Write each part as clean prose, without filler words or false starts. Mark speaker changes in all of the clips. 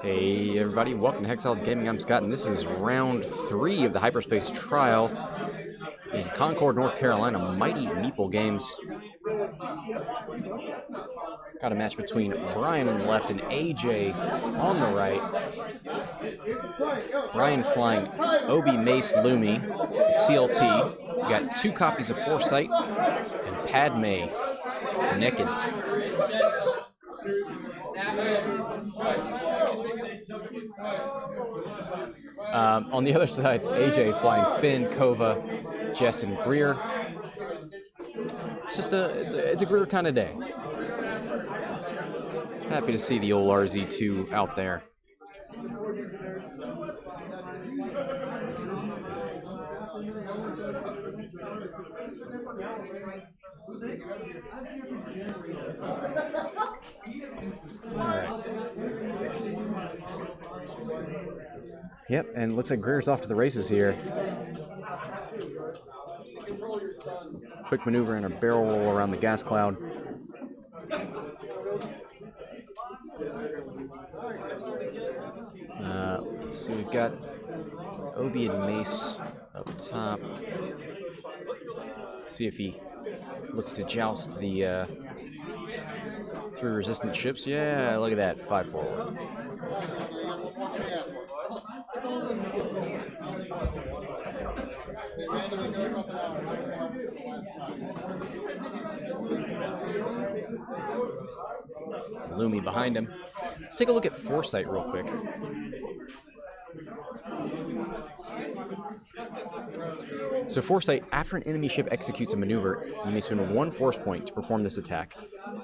Speaker 1: Hey everybody, welcome to Hexaled Gaming. I'm Scott, and this is round 3 of the Hyperspace trial in Concord, North Carolina. Mighty Meeple Games. Got a match between Bryan on the left and AJ on the right. Bryan flying Obi, Mace, Lumi, CLT. We got 2 copies of Foresight and Padme naked. On the other side, AJ flying Finn, Cova, Jess, and Greer. It's just it's a Greer kind of day. Happy to see the old RZ2 out there. Alright. Yep, and looks like Greer's off to the races here. Quick maneuver and a barrel roll around the gas cloud. Let's see, we've got Obi and Mace up top. Let's see if he looks to joust the 3 resistant ships. Yeah, look at that, 5 forward. Lumi behind him. Let's take a look at Foresight real quick. So Foresight, after an enemy ship executes a maneuver, you may spend 1 force point to perform this attack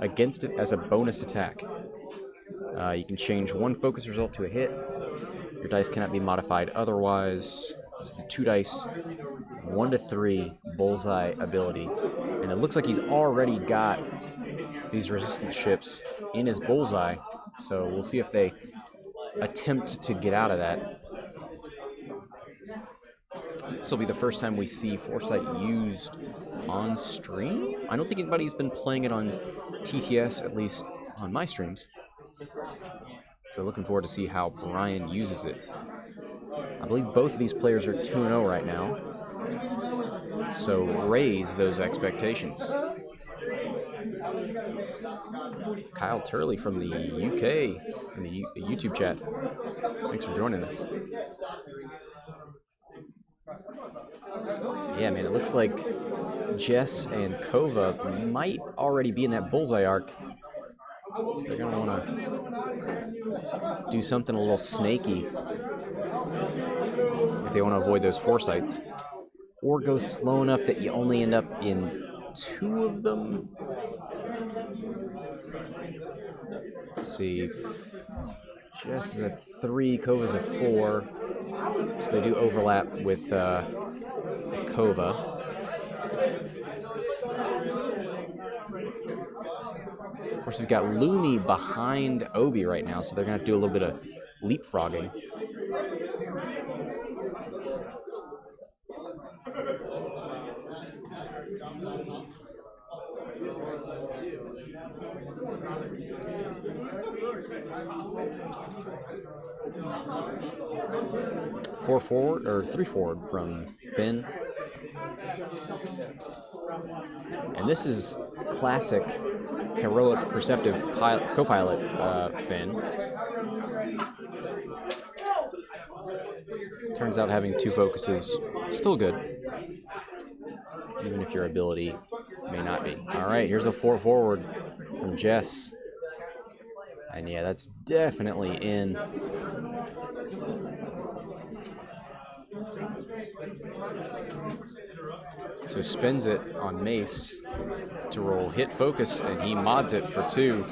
Speaker 1: against it as a bonus attack. You can change 1 focus result to a hit. Your dice cannot be modified otherwise. This is the 2 dice, 1 to 3 bullseye ability. And it looks like he's already got these resistant ships in his bullseye. So we'll see if they attempt to get out of that. This will be the first time we see Foresight used on stream. I don't think anybody's been playing it on TTS, at least on my streams. So looking forward to see how Bryan uses it. I believe both of these players are 2-0 right now. So raise those expectations. Kyle Turley from the UK, in the YouTube chat. Thanks for joining us. Yeah, man, it looks like Jess and Cova might already be in that bullseye arc. So they're going to want to do something a little snaky if they want to avoid those foresights. Or go slow enough that you only end up in 2 of them. Let's see. Jess is a 3, Cova's a 4. So they do overlap with Cova. Of course, we've got Lumi behind Obi right now, so they're going to have to do a little bit of leapfrogging. Four forward, or 3 forward from Finn. And this is classic heroic perceptive co-pilot Finn. Turns out having 2 focuses still good, even if your ability may not be. All right, here's a 4 forward from Jess. And yeah, that's definitely in. So spins it on Mace to roll hit focus, and he mods it for 2.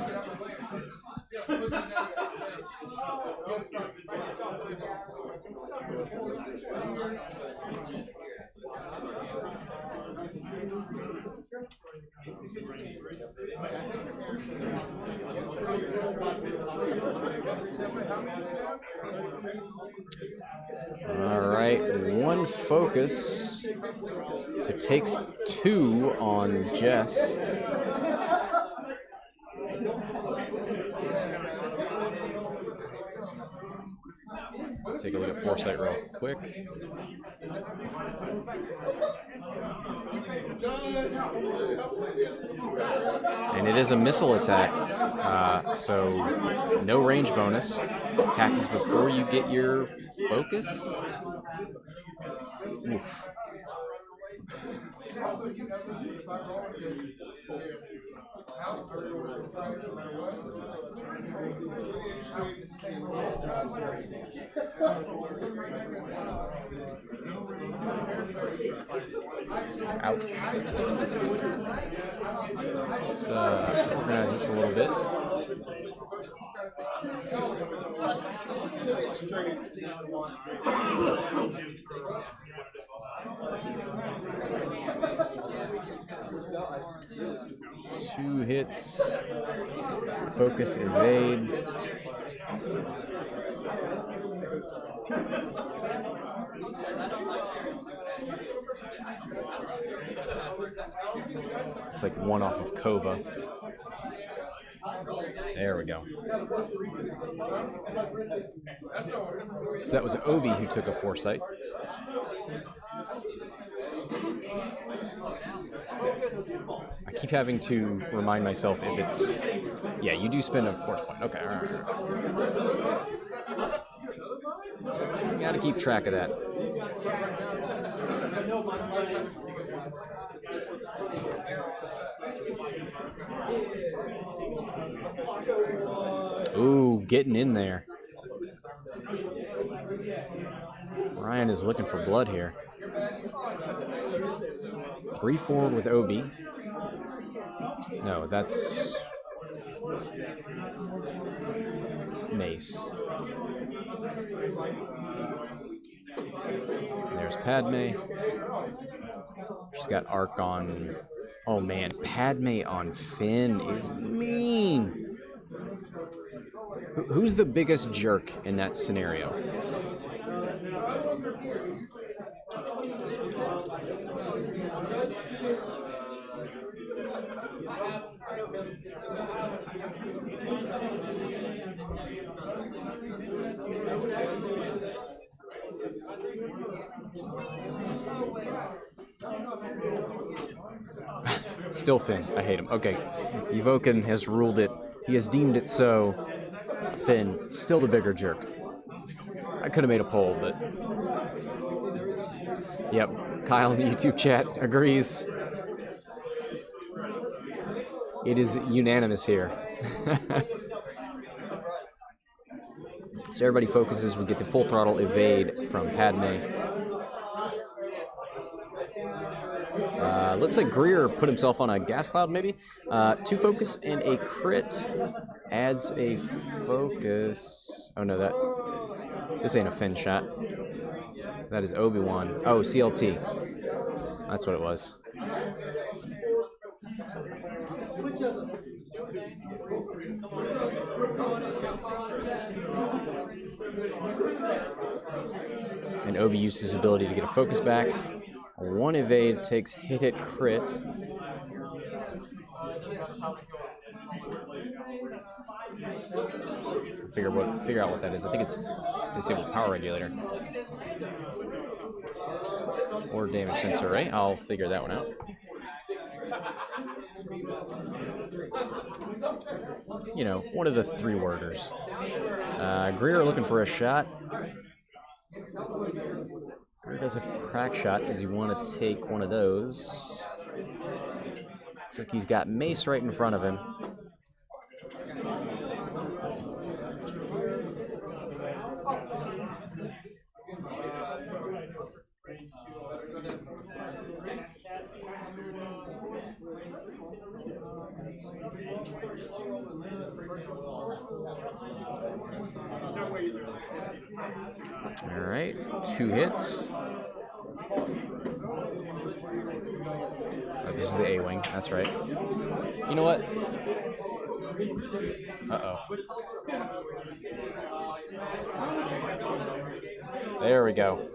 Speaker 1: All right, 1 focus. So takes 2 on Jess. take a look at Foresight real quick. And it is a missile attack, so no range bonus. Happens before you get your focus. Oof. Ouch. Let's organize this a little bit. Two hits. Focus, evade. It's like one off of Cova. There we go. So that was Obi who took a Foresight. I keep having to remind myself if it's... Yeah, you do spend a force point. Okay, alright. You gotta keep track of that. Ooh, getting in there. Bryan is looking for blood here. 3 forward with Obi. No, that's Mace. There's Padme. She's got arc on... Oh man, Padme on Finn is mean. Who's the biggest jerk in that scenario? Still Finn. I hate him. Okay. Evoken has ruled it. He has deemed it so. Finn, still the bigger jerk. I could have made a poll, but... Yep. Kyle in the YouTube chat agrees. It is unanimous here. So everybody focuses. We get the full throttle evade from Padme. Looks like Greer put himself on a gas cloud, maybe. 2 focus and a crit adds a focus. Oh no, this ain't a Finn shot. That is Obi-Wan. Oh, CLT. That's what it was. And Obi used his ability to get a focus back. 1 evade takes hit crit. Figure out what that is. I think it's disabled power regulator. Or damage sensor, right? I'll figure that one out. You know, one of the 3 worders. Greer looking for a shot. Greer does a crack shot. Does he want to take one of those? Looks like he's got Mace right in front of him. Alright, 2 hits. Oh, this is the A-Wing, that's right. You know what? Uh-oh. There we go.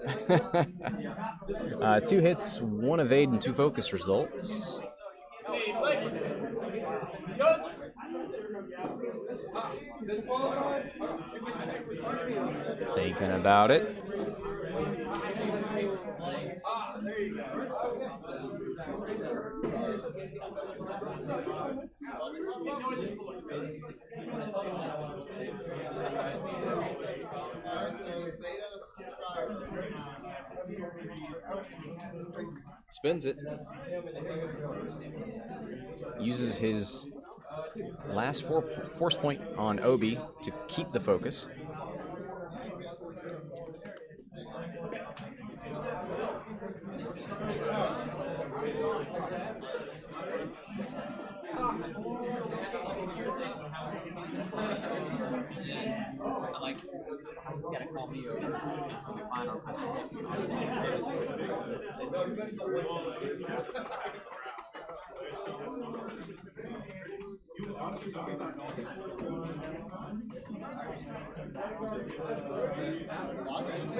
Speaker 1: 2 hits, 1 evade, and 2 focus results. Thinking about it. Spins it. Uses his last force point on Obi to keep the focus.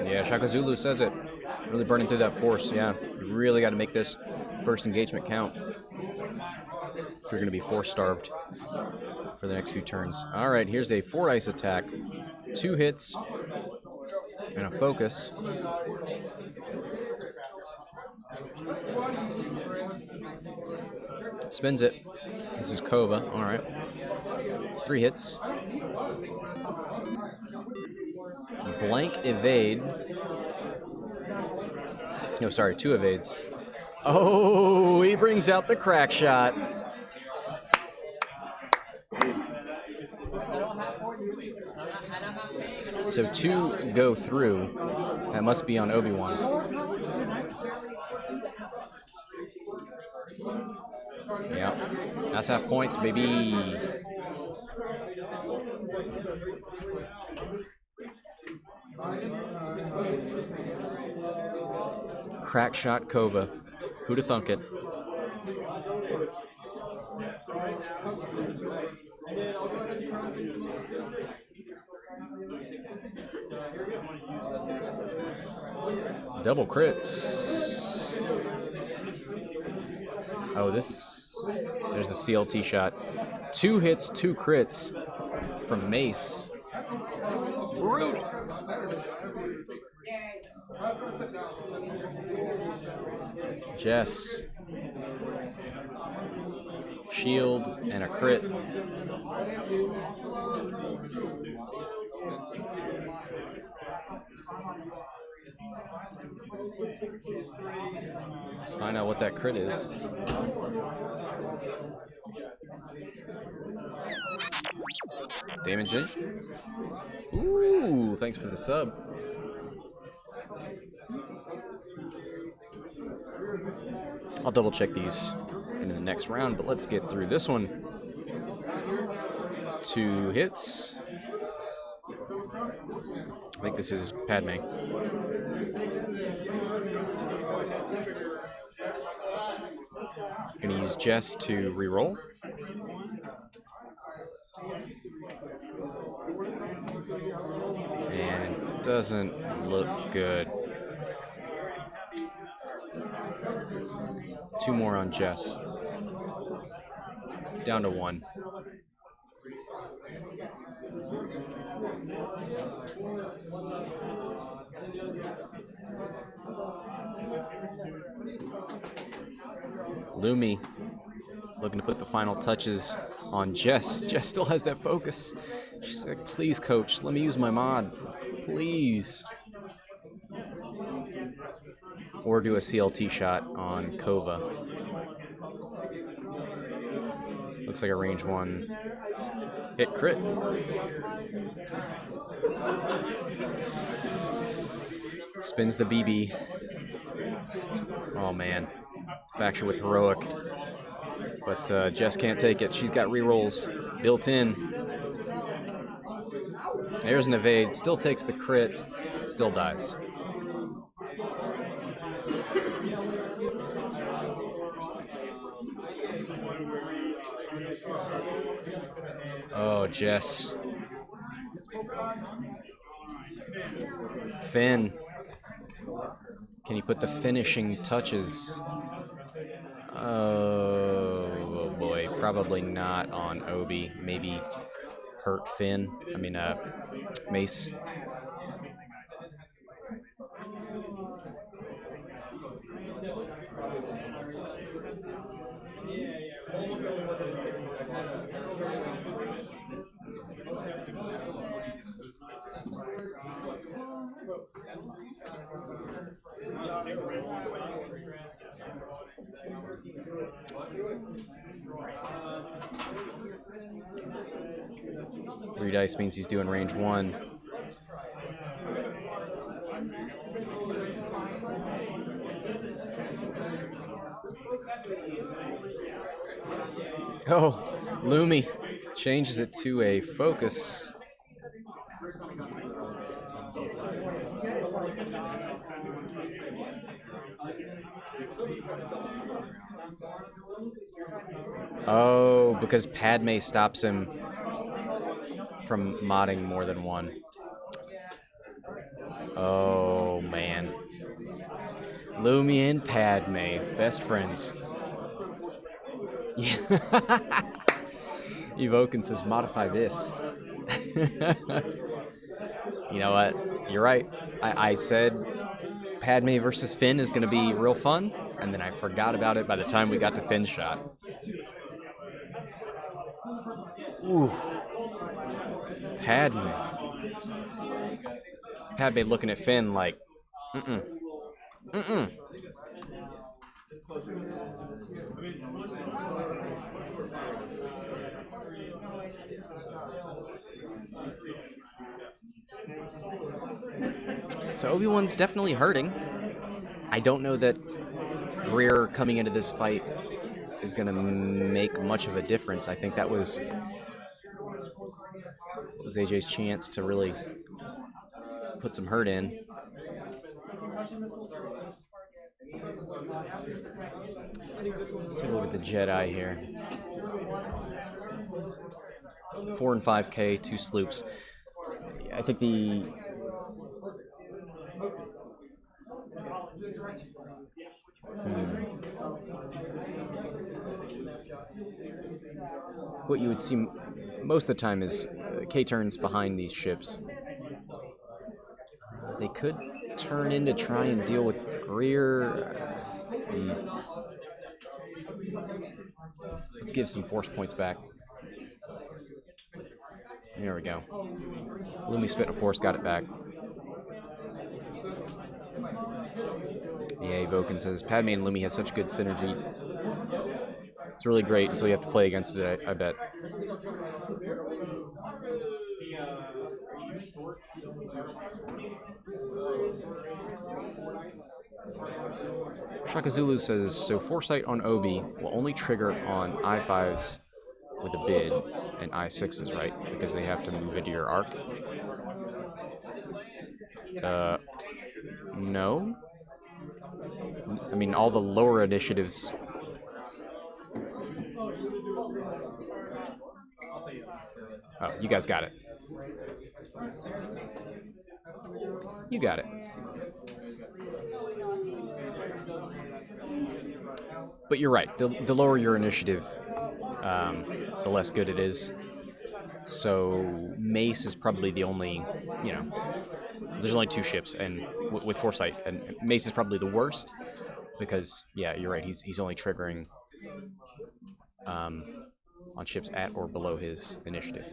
Speaker 1: Yeah, Shaka Zulu says it. Really burning through that force. Yeah, you really got to make this first engagement count if you're going to be force starved for the next few turns. All right, here's a 4 dice attack. 2 hits and a focus. Spins it. This is Cova. All right. 3 hits. Blank evade. No, sorry, 2 evades. Oh, he brings out the crack shot. So 2 go through. That must be on Obi-Wan. Yep. That's half points, baby. Crack shot Cova. Who'da thunk it? Double crits. Oh, there's a CLT shot. 2 hits, 2 crits from Mace. Brutal. Jess. Shield and a crit. Let's find out what that crit is. Damage in. Ooh, thanks for the sub. I'll double check these in the next round, but let's get through this one. 2 hits. I think this is Padme. Gonna use Jess to reroll. And it doesn't look good. 2 more on Jess. Down to 1. Lumi looking to put the final touches on Jess. Jess still has that focus. She's like, please, coach, let me use my mod. Please. Or do a CLT shot on Cova. Looks like a range 1. Hit crit. Spins the BB. Oh man. Faction with heroic. But Jess can't take it. She's got rerolls built in. There's an evade. Still takes the crit. Still dies. Oh, Jess. Finn. Can you put the finishing touches? Oh boy, probably not on Obi. Maybe hurt Finn. Mace. Three dice means he's doing range 1. Oh, Lumi changes it to a focus. Oh, because Padme stops him from modding more than one. Oh, man. Lumi and Padme, best friends. Evokin says, modify this. You know what? You're right. I said Padme versus Finn is going to be real fun, and then I forgot about it by the time we got to Finn's shot. Ooh. Padme. Padme looking at Finn like, mm-mm. Mm-mm. So Obi-Wan's definitely hurting. I don't know that Greer coming into this fight is going to make much of a difference. I think that was AJ's chance to really put some hurt in. Let's take a look at the Jedi here. 4 and 5K, 2 sloops. I think the... What you would see most of the time is K-turns behind these ships. They could turn in to try and deal with Greer. Let's give some force points back. There we go. Lumi spit a force, got it back. Yeah, Evokin says, Padme and Lumi has such good synergy. It's really great until you have to play against it, I bet. Shaka Zulu says, so Foresight on Obi will only trigger on I5s with a bid and I6s, right? Because they have to move into your arc. No. I mean, all the lower initiatives. Oh, you guys got it. You got it. But you're right. The lower your initiative, the less good it is. So Mace is probably the only, you know, there's only 2 ships, and with Foresight, and Mace is probably the worst because, yeah, you're right. He's only triggering on ships at or below his initiative.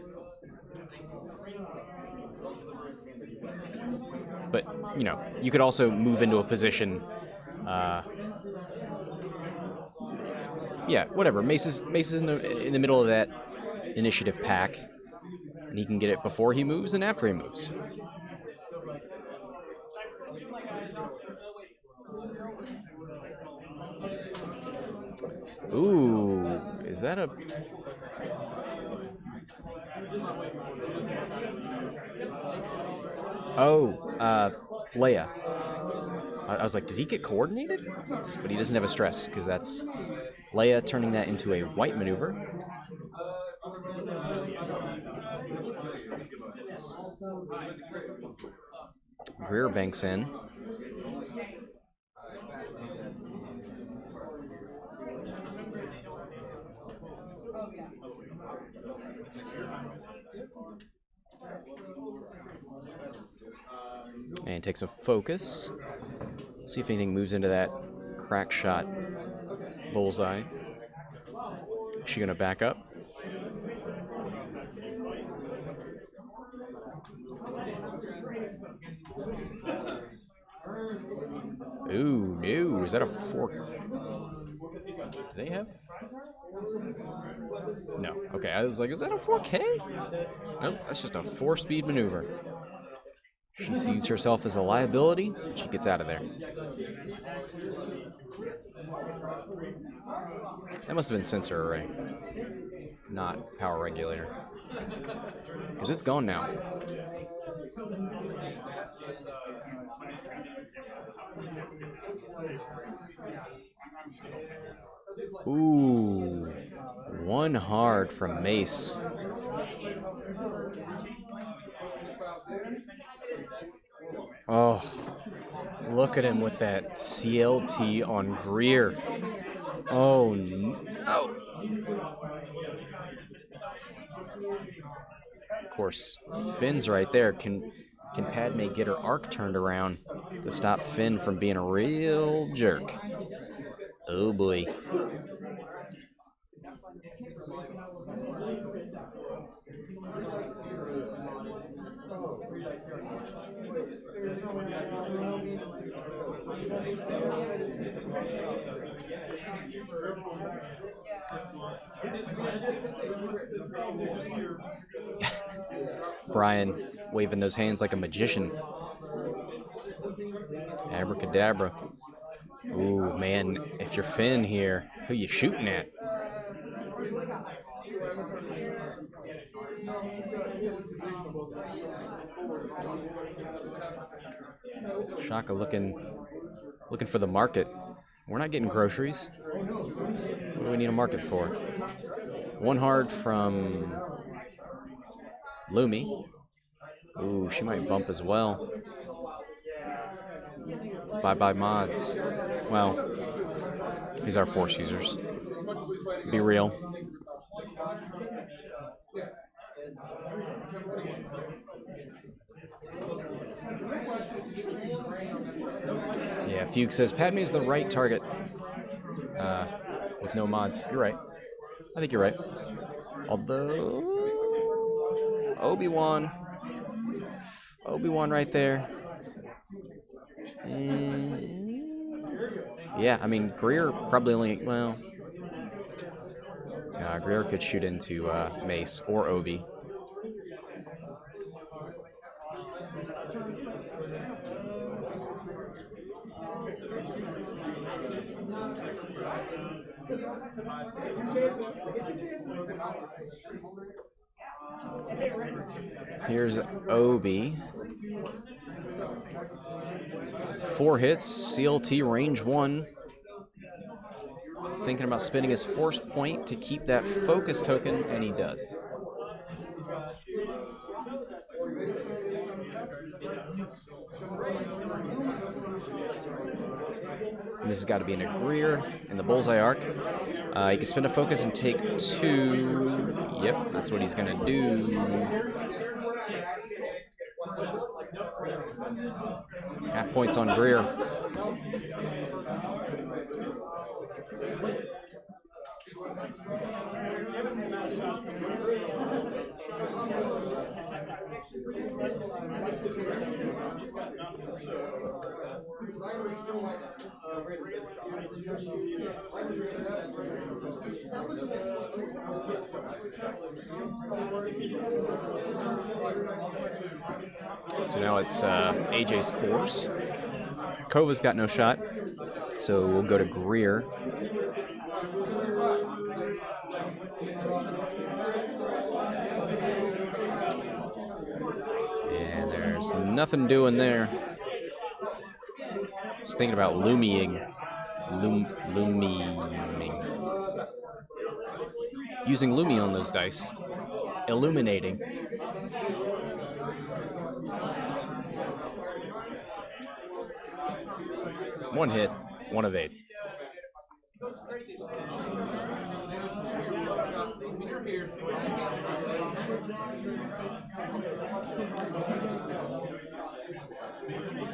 Speaker 1: But you know, you could also move into a position. Yeah, whatever. Mace is in the middle of that initiative pack, and he can get it before he moves and after he moves. Ooh, is that a... Oh, Leia. I was like, did he get coordinated? But he doesn't have a stress, because that's Leia turning that into a white maneuver. Greer banks in. And takes a focus. See if anything moves into that crack shot bullseye. Is she gonna back up? Ooh, no. Is that a 4? Do they have? No. Okay, I was like, is that a 4K? Nope, that's just a 4-speed maneuver. She sees herself as a liability, and she gets out of there. That must have been sensor array, not power regulator. Because it's gone now. Ooh. 1 hard from Mace. Oh. Look at him with that CLT on Greer. Oh, no. Of course, Finn's right there. Can Padme get her arc turned around to stop Finn from being a real jerk? Oh, boy. Bryan waving those hands like a magician. Abracadabra. Ooh, man, if you're Finn here, who you shooting at? Shaka looking for the market. We're not getting groceries. What do we need a market for? 1 hard from Lumi. Ooh, she might bump as well. Bye-bye mods. Well, these are force users. Be real. Yeah, Fugue says Padme is the right target with no mods. You're right. I think you're right. Although Obi-Wan right there. Yeah, I mean Greer probably only Greer could shoot into Mace or Obi. Here's Obi. 4 hits, CLT range 1. Thinking about spending his force point to keep that focus token, and he does. And this has got to be in a Greer in the bullseye arc. He can spend a focus and take 2. Yep, that's what he's going to do. Half points on Greer. So now it's AJ's force. Cova's got no shot, so we'll go to Greer. And there's nothing doing there. Just thinking about Luming. Using Lumi on those dice. Illuminating. One hit, 1 of 8.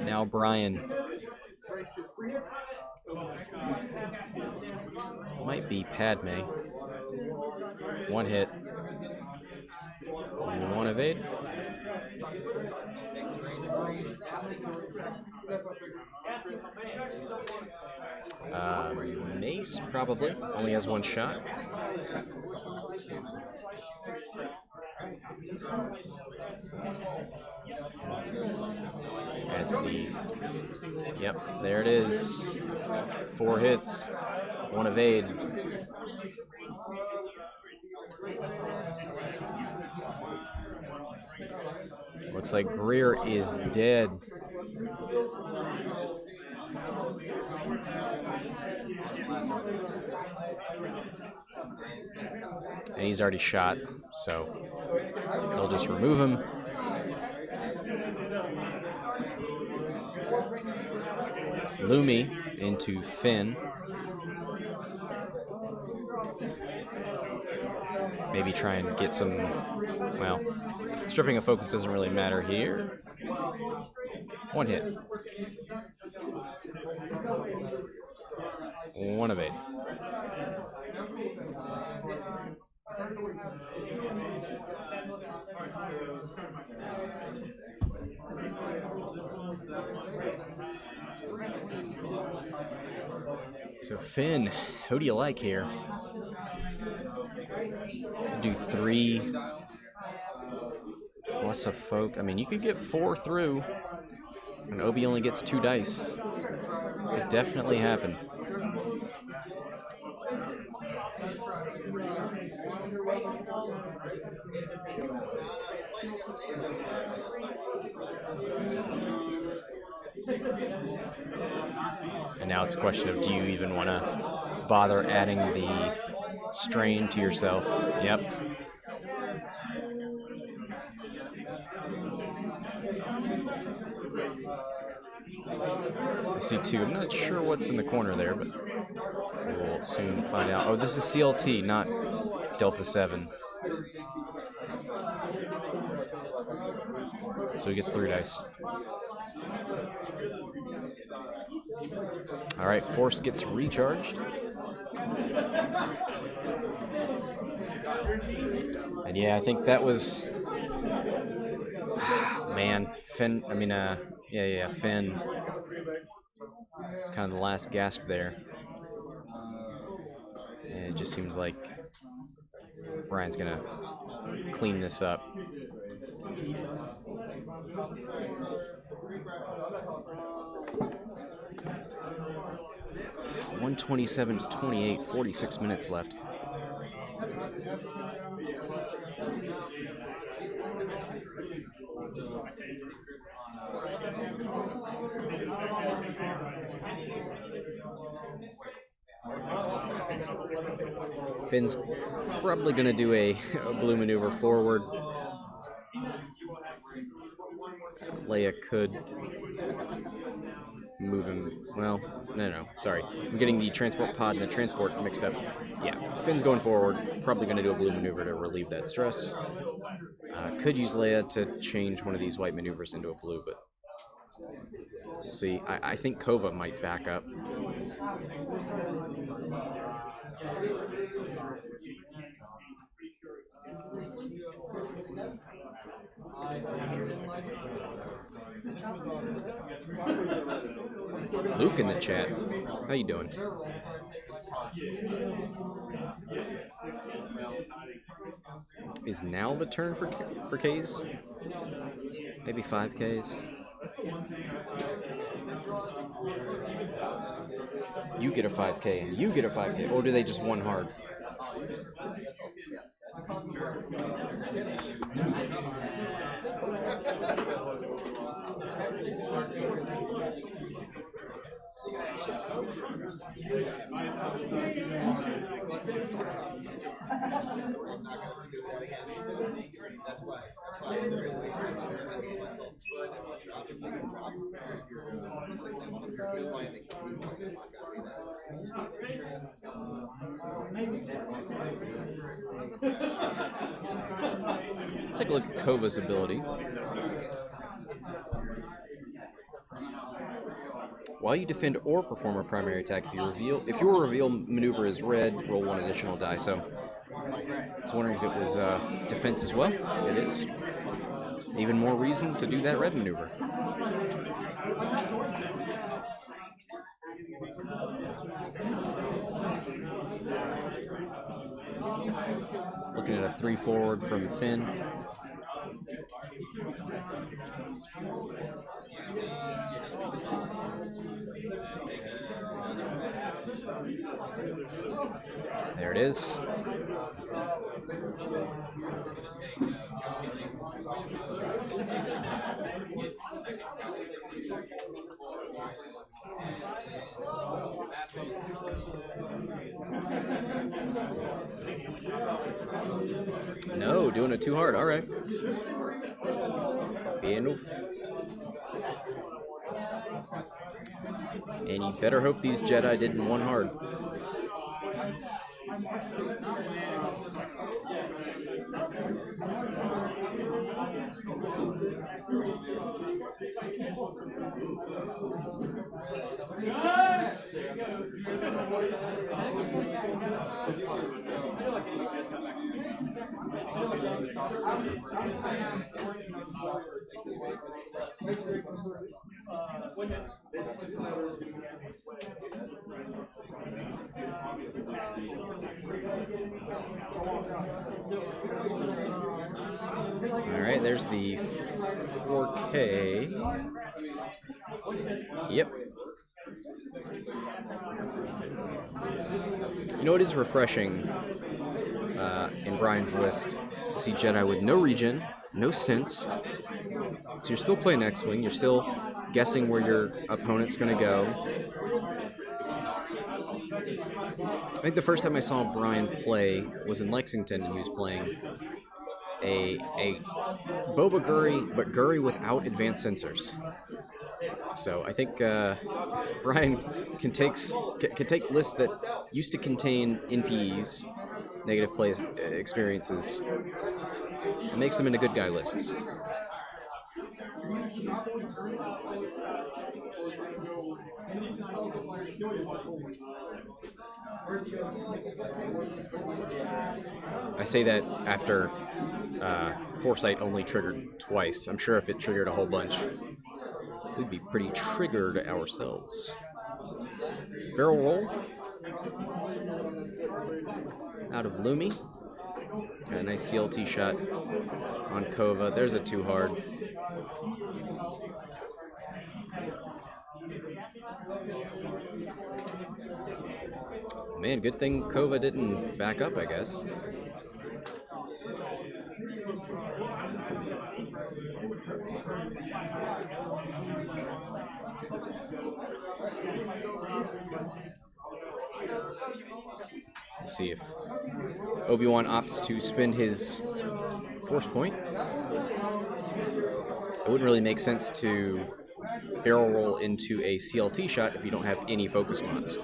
Speaker 1: Now Bryan. Might be Padme. 1 hit. 1 of 8. Mace probably only has one shot. That's the. Yep, there it is. 4 hits, 1 evade. Looks like Greer is dead. And he's already shot, so they'll just remove him. Lumi into Finn. Maybe try and get some, well, stripping of focus doesn't really matter here. 1 hit. 1 evade. So Finn, who do you like here? Do 3 plus a folk. I mean, you could get 4 through, and Obi only gets 2 dice. Could definitely happen. And now it's a question of, do you even want to bother adding the strain to yourself? Yep. I see 2. I'm not sure what's in the corner there, but we'll soon find out. Oh, this is CLT, not Delta 7. So he gets 3 dice. All right, Force gets recharged. And yeah, I think that was, man, Finn, I mean, yeah, Finn. It's kind of the last gasp there. And it just seems like Bryan's gonna clean this up. $127 to 28, 46 minutes left. Finn's probably going to do a blue maneuver forward. Leia could move him. Well, no, sorry. I'm getting the transport pod and the transport mixed up. Yeah, Finn's going forward. Probably going to do a blue maneuver to relieve that stress. Could use Leia to change one of these white maneuvers into a blue, but we'll see. I think Cova might back up. Luke in the chat. How you doing? Is now the turn for Ks? Maybe 5 Ks? You get a 5K and you get a 5K, or do they just one hard? Take a look at Cova's ability. While you defend or perform a primary attack, if your reveal maneuver is red, roll 1 additional die. So I was wondering if it was defense as well. It is. Even more reason to do that red maneuver. Looking at a 3 forward from Finn. There it is. No, doing it too hard. All right. Enough. And you better hope these Jedi didn't one hard. Alright, there's the 4K. Yep. You know, it is refreshing in Bryan's list to see Jedi with no regen, no sense. So you're still playing X-Wing, you're still guessing where your opponent's going to go. I think the first time I saw Bryan play was in Lexington, and he was playing a Boba Gurry, but Gurry without advanced sensors. So I think Bryan can take lists that used to contain NPEs, negative play experiences, and makes them into good guy lists. I say that after Foresight only triggered twice. I'm sure if it triggered a whole bunch, we'd be pretty triggered ourselves. Barrel roll out of Lumi. Got a nice CLT shot on Cova. There's a 2 hard. Man, good thing Cova didn't back up, I guess. Let's see if Obi-Wan opts to spend his force point. It wouldn't really make sense to barrel roll into a CLT shot if you don't have any focus mods.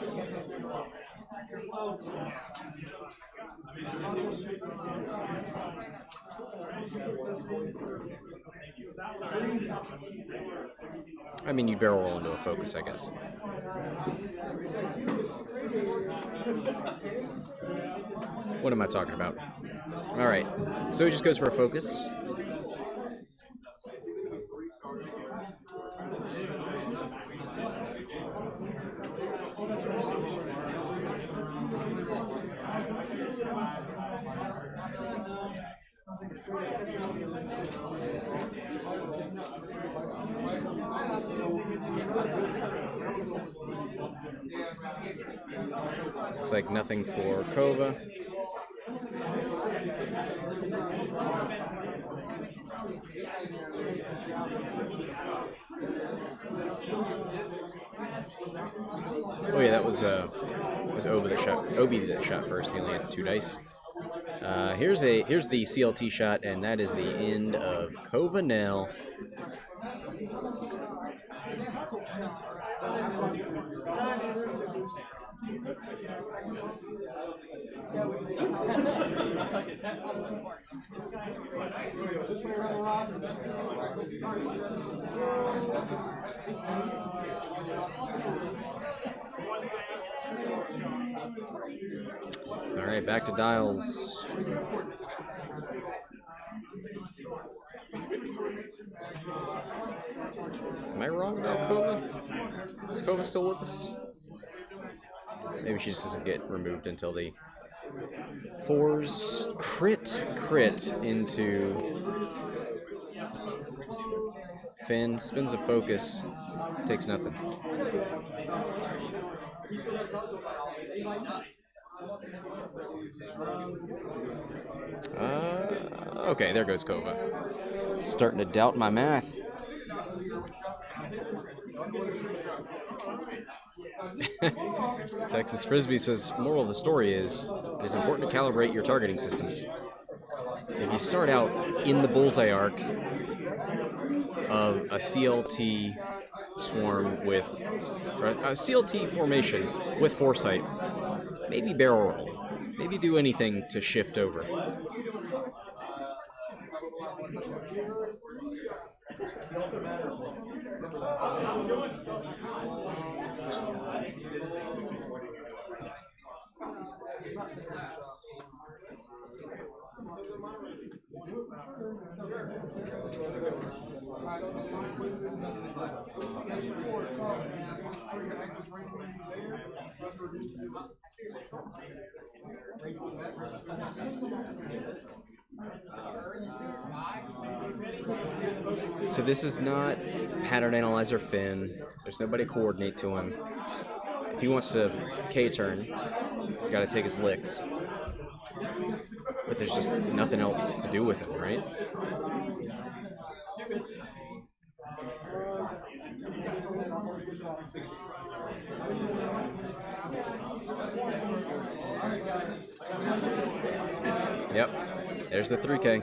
Speaker 1: I mean, you barrel roll into a focus, I guess. What am I talking about? All right, so he just goes for a focus. Looks like nothing for Cova. Oh yeah, that was Obi that shot first. He only had 2 dice. Here's the CLT shot, and that is the end of Cova Nell. All right, back to dials. Am I wrong about Cova? Is Cova still with us? Maybe she just doesn't get removed until the 4s crit into Finn, spins a focus, takes nothing. Okay, there goes Cova. Starting to doubt my math. Texas Frisbee says, moral of the story is, it is important to calibrate your targeting systems. If you start out in the bullseye arc of a CLT swarm with, or a CLT formation with foresight, maybe barrel roll. Maybe do anything to shift over. So this is not Pattern Analyzer Finn. There's nobody to coordinate to him. If he wants to K-turn, he's got to take his licks. But there's just nothing else to do with him, right? Yep, there's the 3K.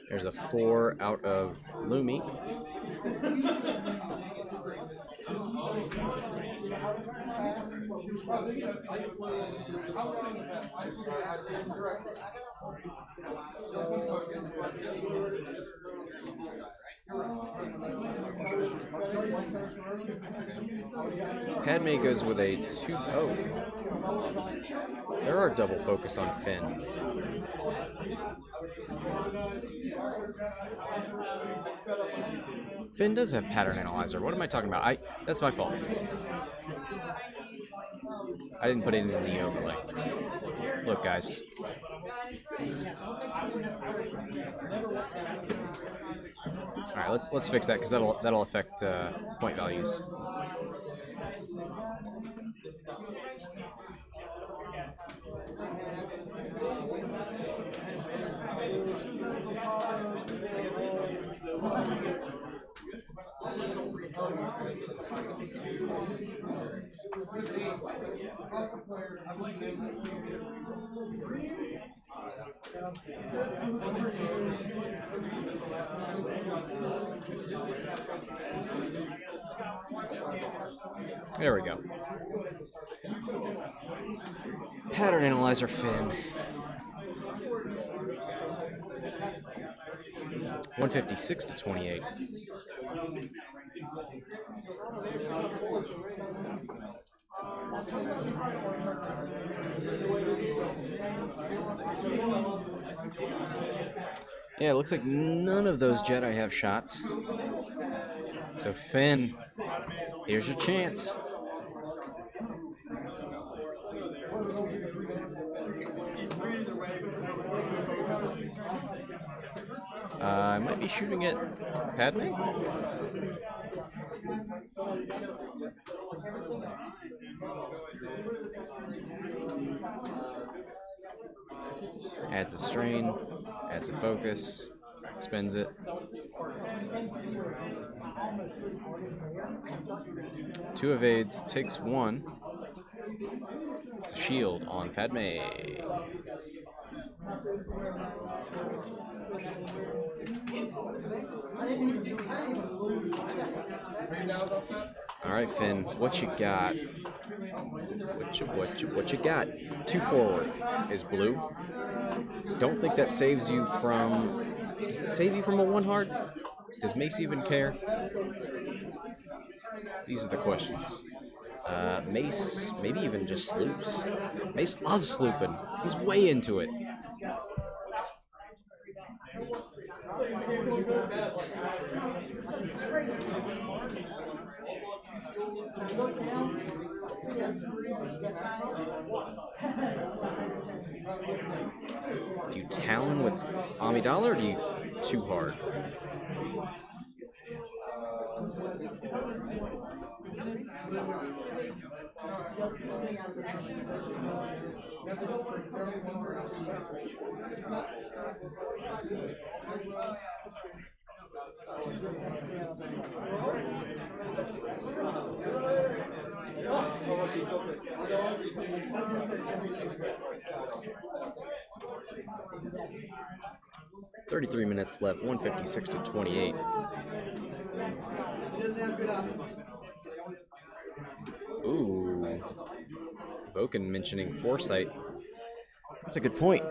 Speaker 1: There's a 4 out of Lumi. Padme goes with a 2. Oh. There are double focus on Finn. Finn does have Pattern Analyzer. What am I talking about? That's my fault. I didn't put it in the overlay. Look, guys. All right, let's fix that because that'll affect point values. There we go. Pattern Analyzer Finn. 156 to 28. Yeah, it looks like none of those Jedi have shots. So Finn, here's your chance. I might be shooting at Padme. Adds a strain, adds a focus, spins it. Two evades, takes 1. It's a shield on Padme. All right, Finn, what you got? What you got? 2 forward is blue. Don't think that saves you from Does it save you from a 1 hard? Does Mace even care? These are the questions. Mace, maybe even just sloops. Mace loves slooping. He's way into it. Do you Talon with Amidala, or do you 2 hard? $33 minutes left, 156 to 28. Ooh. Boken mentioning foresight. That's a good point.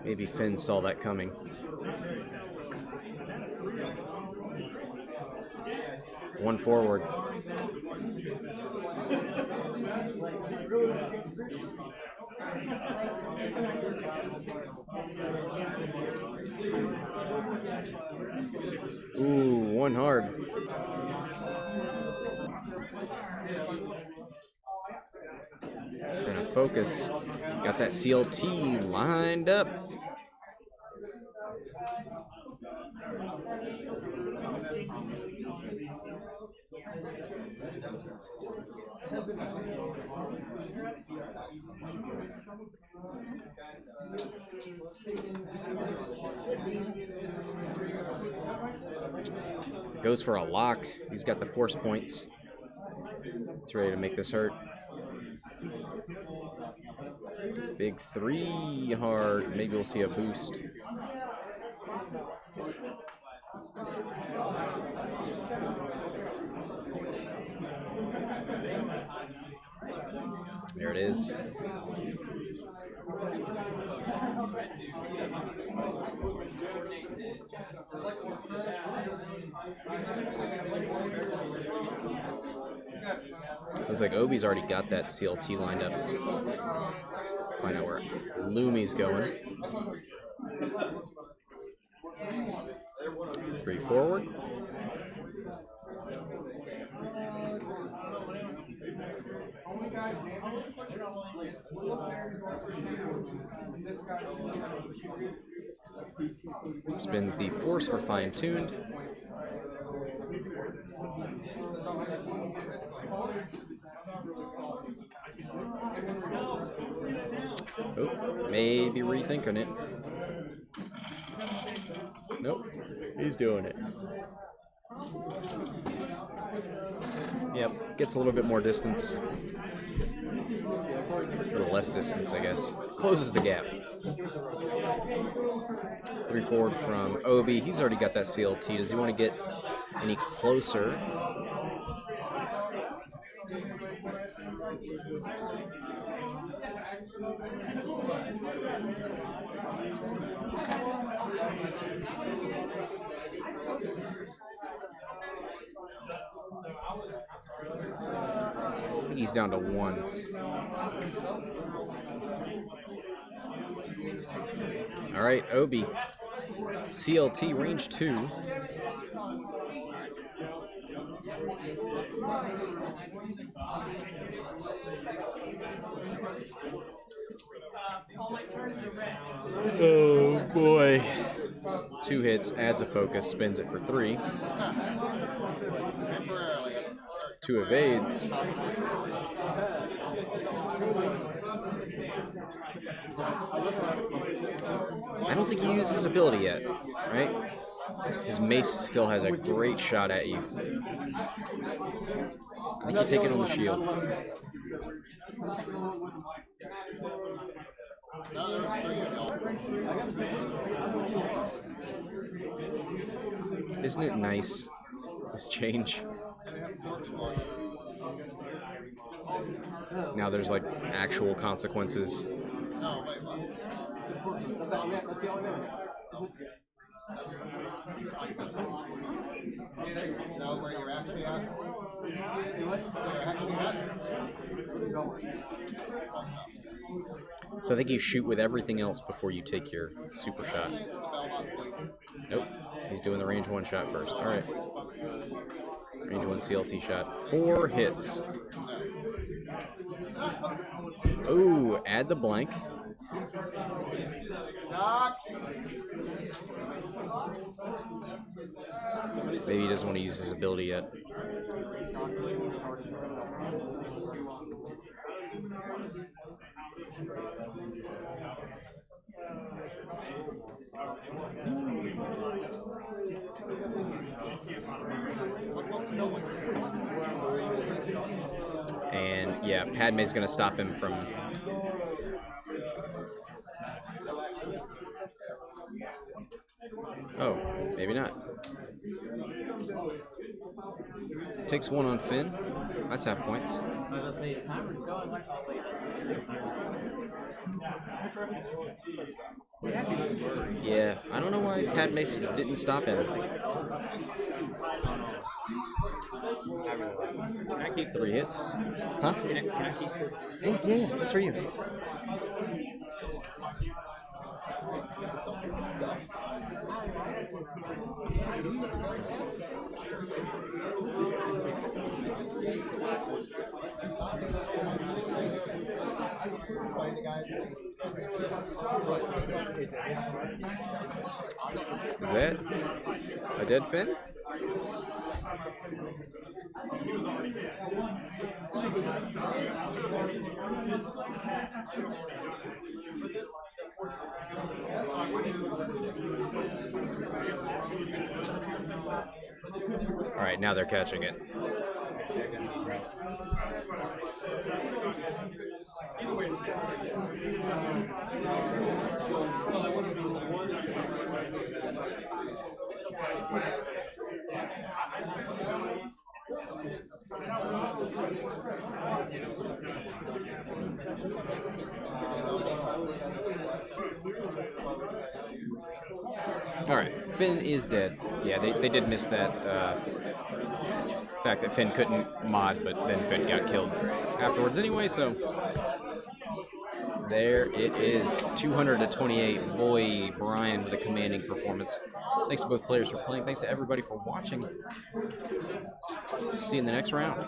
Speaker 1: Maybe Finn saw that coming. One forward. Ooh, 1 hard. Gonna focus. Got that CLT lined up. Goes for a lock. He's got the force points. He's ready to make this hurt. Big 3 hard. Maybe we'll see a boost. There it is. Looks like Obi's already got that CLT lined up. Find out where Lumi's going. 3 forward. Spins the force for fine-tuned. Oh, maybe rethinking it. Nope, he's doing it. Yep, gets a little bit more distance. A little less distance, I guess. Closes the gap. 3 forward from Obi. He's already got that CLT. Does he want to get any closer? He's down to 1. All right, Obi. CLT range 2. Oh boy. 2 hits, adds a focus, spins it for 3. 2 evades. I don't think he used his ability yet, right? His Mace still has a great shot at you. I think you take it on the shield. Isn't it nice, this change? Now there's like actual consequences. So I think you shoot with everything else before you take your super shot. Nope. He's doing the range 1 shot first. Alright. Range 1 CLT shot. 4 hits. Ooh, add the blank. Maybe he doesn't want to use his ability yet. And yeah, Padme's going to stop him from... Oh, maybe not. Takes 1 on Finn. That's half points. Yeah, I don't know why Padme didn't stop him.
Speaker 2: Can I keep
Speaker 1: 3 hits? Huh?
Speaker 2: Can I keep this?
Speaker 1: Oh, yeah, that's for you. Is that a dead Finn? All right, now they're catching it. All right, Finn is dead. Yeah, they did miss that fact that Finn couldn't mod, but then Finn got killed afterwards anyway, so there it is. 200-28. Boy, Bryan with a commanding performance. Thanks to both players for playing. Thanks to everybody for watching. See you in the next round.